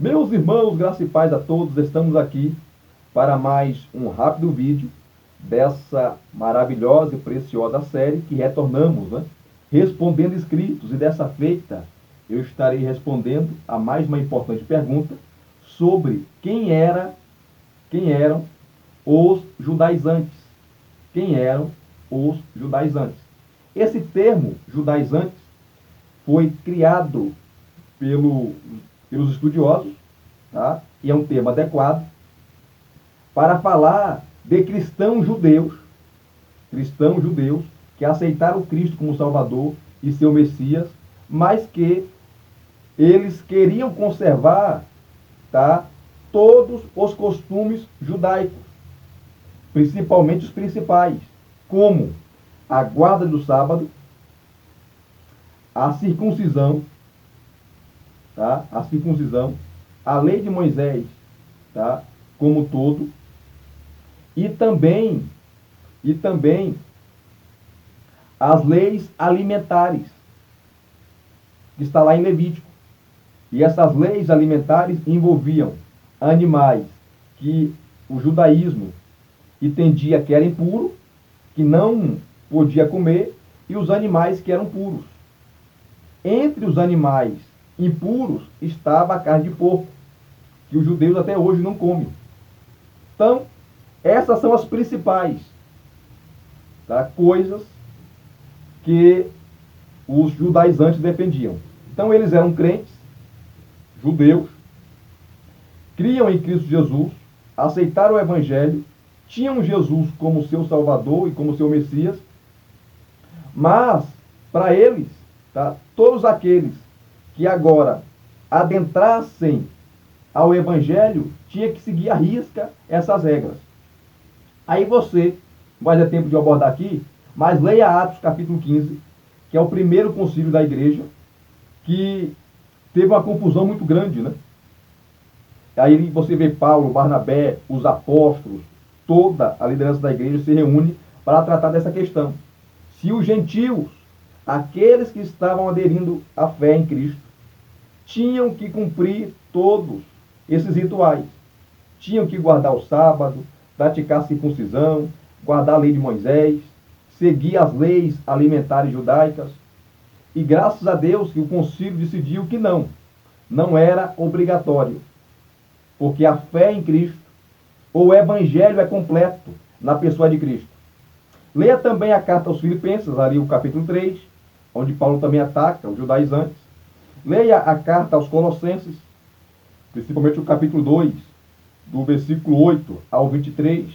Meus irmãos, graça e paz a todos, estamos aqui para mais um rápido vídeo dessa maravilhosa e preciosa série que retornamos, né? Respondendo escritos, e dessa feita eu estarei respondendo a mais uma importante pergunta sobre quem eram os judaizantes. Quem eram os judaizantes? Esse termo judaizantes foi criado pelos estudiosos, tá? E é um termo adequado para falar de cristãos judeus que aceitaram Cristo como Salvador e seu Messias, mas que eles queriam conservar, tá, todos os costumes judaicos, principalmente os principais, como a guarda do sábado, a circuncisão, tá? A circuncisão, a lei de Moisés, tá? Como um todo, e também as leis alimentares, que está lá em Levítico. E essas leis alimentares envolviam animais que o judaísmo entendia que era impuro, que não podia comer, e os animais que eram puros. Entre os animais impuros estava a carne de porco, que os judeus até hoje não comem. Então, essas são as principais, tá, coisas que os judaizantes defendiam. Então, eles eram crentes, judeus, criam em Cristo Jesus, aceitaram o Evangelho, tinham Jesus como seu Salvador e como seu Messias, mas, para eles, tá, todos aqueles que agora adentrassem ao Evangelho, tinha que seguir à risca essas regras. Aí você, não vai ter tempo de abordar aqui, mas leia Atos capítulo 15, que é o primeiro concílio da igreja, que teve uma confusão muito grande, né? Aí você vê Paulo, Barnabé, os apóstolos, toda a liderança da igreja se reúne para tratar dessa questão. Se os gentios, aqueles que estavam aderindo à fé em Cristo, tinham que cumprir todos esses rituais. Tinham que guardar o sábado, praticar a circuncisão, guardar a lei de Moisés, seguir as leis alimentares judaicas. E graças a Deus que o concílio decidiu que não era obrigatório. Porque a fé em Cristo, ou o evangelho é completo na pessoa de Cristo. Leia também a carta aos Filipenses, ali o capítulo 3, onde Paulo também ataca os judaizantes. Leia a carta aos Colossenses, principalmente o capítulo 2, do versículo 8 ao 23,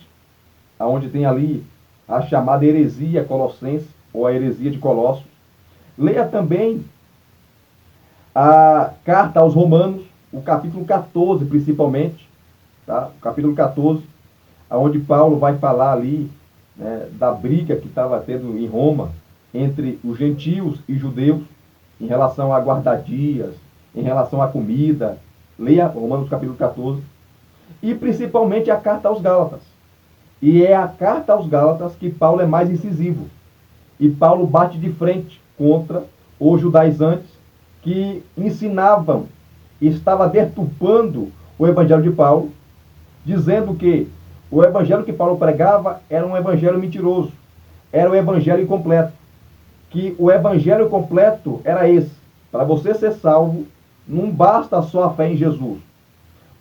onde tem ali a chamada heresia colossense, ou a heresia de Colossos. Leia também a carta aos Romanos, o capítulo 14, principalmente, tá? O capítulo 14, onde Paulo vai falar ali, né, da briga que estava tendo em Roma entre os gentios e judeus, em relação a guardar dias, em relação à comida. Leia Romanos capítulo 14. E principalmente a carta aos Gálatas. E é a carta aos Gálatas que Paulo é mais incisivo. E Paulo bate de frente contra os judaizantes que ensinavam, estava deturpando o evangelho de Paulo, dizendo que o evangelho que Paulo pregava era um evangelho mentiroso, era um evangelho incompleto. Que o evangelho completo era esse. Para você ser salvo, não basta só a fé em Jesus.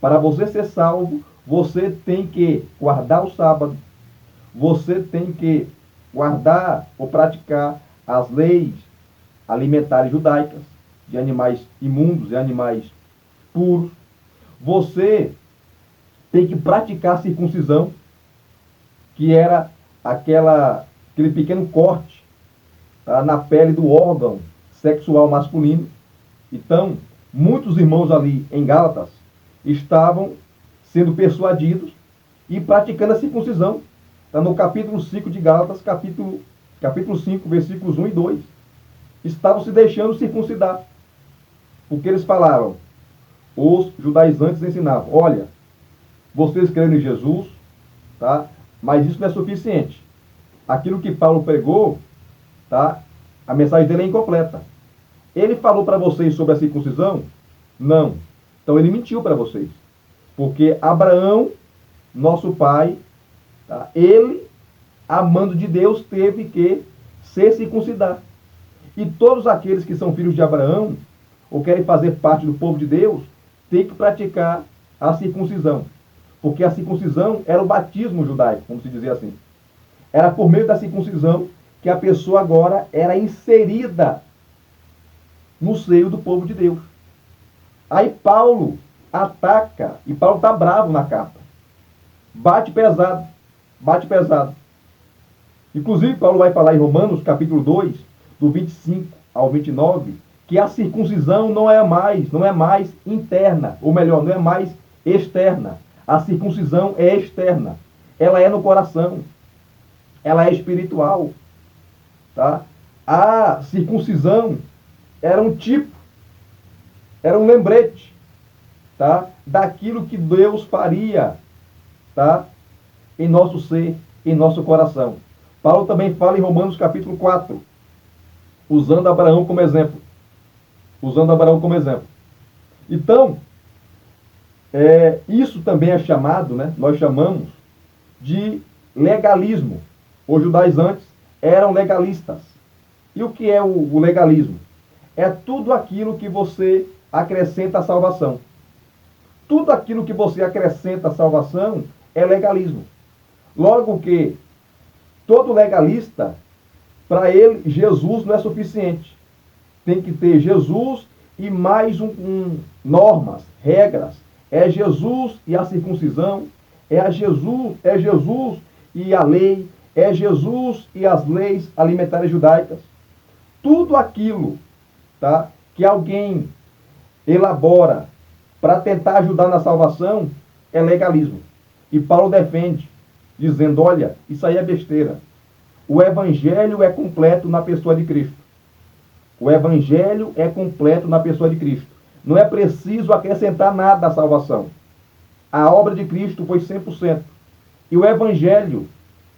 Para você ser salvo, você tem que guardar o sábado, você tem que guardar ou praticar as leis alimentares judaicas, de animais imundos e animais puros. Você tem que praticar a circuncisão, que era aquele pequeno corte, tá, na pele do órgão sexual masculino. Então, muitos irmãos ali em Gálatas estavam sendo persuadidos e praticando a circuncisão. Está no capítulo 5 de Gálatas, capítulo 5, versículos 1 e 2. Estavam se deixando circuncidar. Porque eles falaram, os judaizantes ensinavam, olha, vocês creem em Jesus, tá? Mas isso não é suficiente. Aquilo que Paulo pregou, tá? A mensagem dele é incompleta. Ele falou para vocês sobre a circuncisão? Não. Então ele mentiu para vocês. Porque Abraão, nosso pai, tá? Ele, amando de Deus, teve que se circuncidar. E todos aqueles que são filhos de Abraão, ou querem fazer parte do povo de Deus, têm que praticar a circuncisão. Porque a circuncisão era o batismo judaico, vamos dizer assim. Era por meio da circuncisão que a pessoa agora era inserida no seio do povo de Deus. Aí Paulo ataca, e Paulo está bravo na carta. Bate pesado, bate pesado. Inclusive, Paulo vai falar em Romanos, capítulo 2, do 25 ao 29, que a circuncisão não é mais interna, ou melhor, não é mais externa. A circuncisão é externa. Ela é no coração. Ela é espiritual. Tá? A circuncisão era um tipo, era um lembrete, tá? Daquilo que Deus faria, tá? Em nosso ser, em nosso coração. Paulo também fala em Romanos capítulo 4, usando Abraão como exemplo. Usando Abraão como exemplo. Então, isso também é chamado, né? Nós chamamos de legalismo. Os judaizantes eram legalistas. E o que é o legalismo? É tudo aquilo que você acrescenta à salvação. Tudo aquilo que você acrescenta à salvação é legalismo. Logo que todo legalista, para ele, Jesus não é suficiente. Tem que ter Jesus e mais normas, regras. É Jesus e a circuncisão, é Jesus e a lei, é Jesus e as leis alimentares judaicas. Tudo aquilo, tá, que alguém elabora para tentar ajudar na salvação é legalismo. E Paulo defende, dizendo, olha, isso aí é besteira. O evangelho é completo na pessoa de Cristo. O evangelho é completo na pessoa de Cristo. Não é preciso acrescentar nada à salvação. A obra de Cristo foi 100%. E o evangelho,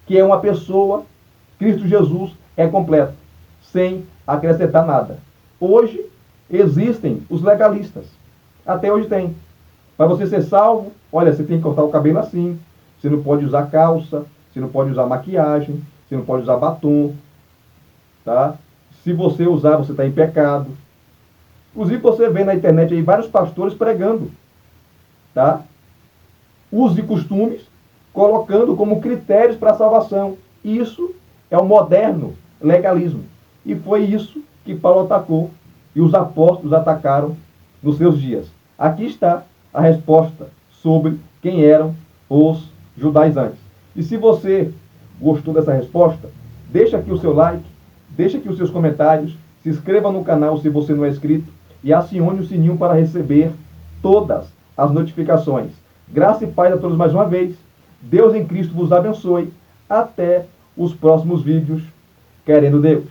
que é uma pessoa, Cristo Jesus, é completo, sem acrescentar nada. Hoje existem os legalistas. Até hoje tem. Para você ser salvo, olha, você tem que cortar o cabelo assim, você não pode usar calça, você não pode usar maquiagem, você não pode usar batom, tá? Se você usar, você está em pecado. Inclusive, você vê na internet aí vários pastores pregando, tá? Usos e costumes, colocando como critérios para a salvação. Isso é o moderno legalismo. E foi isso que Paulo atacou e os apóstolos atacaram nos seus dias. Aqui está a resposta sobre quem eram os judaizantes. E se você gostou dessa resposta, deixa aqui o seu like, deixa aqui os seus comentários, se inscreva no canal se você não é inscrito e acione o sininho para receber todas as notificações. Graça e paz a todos mais uma vez. Deus em Cristo vos abençoe. Até os próximos vídeos, querendo Deus.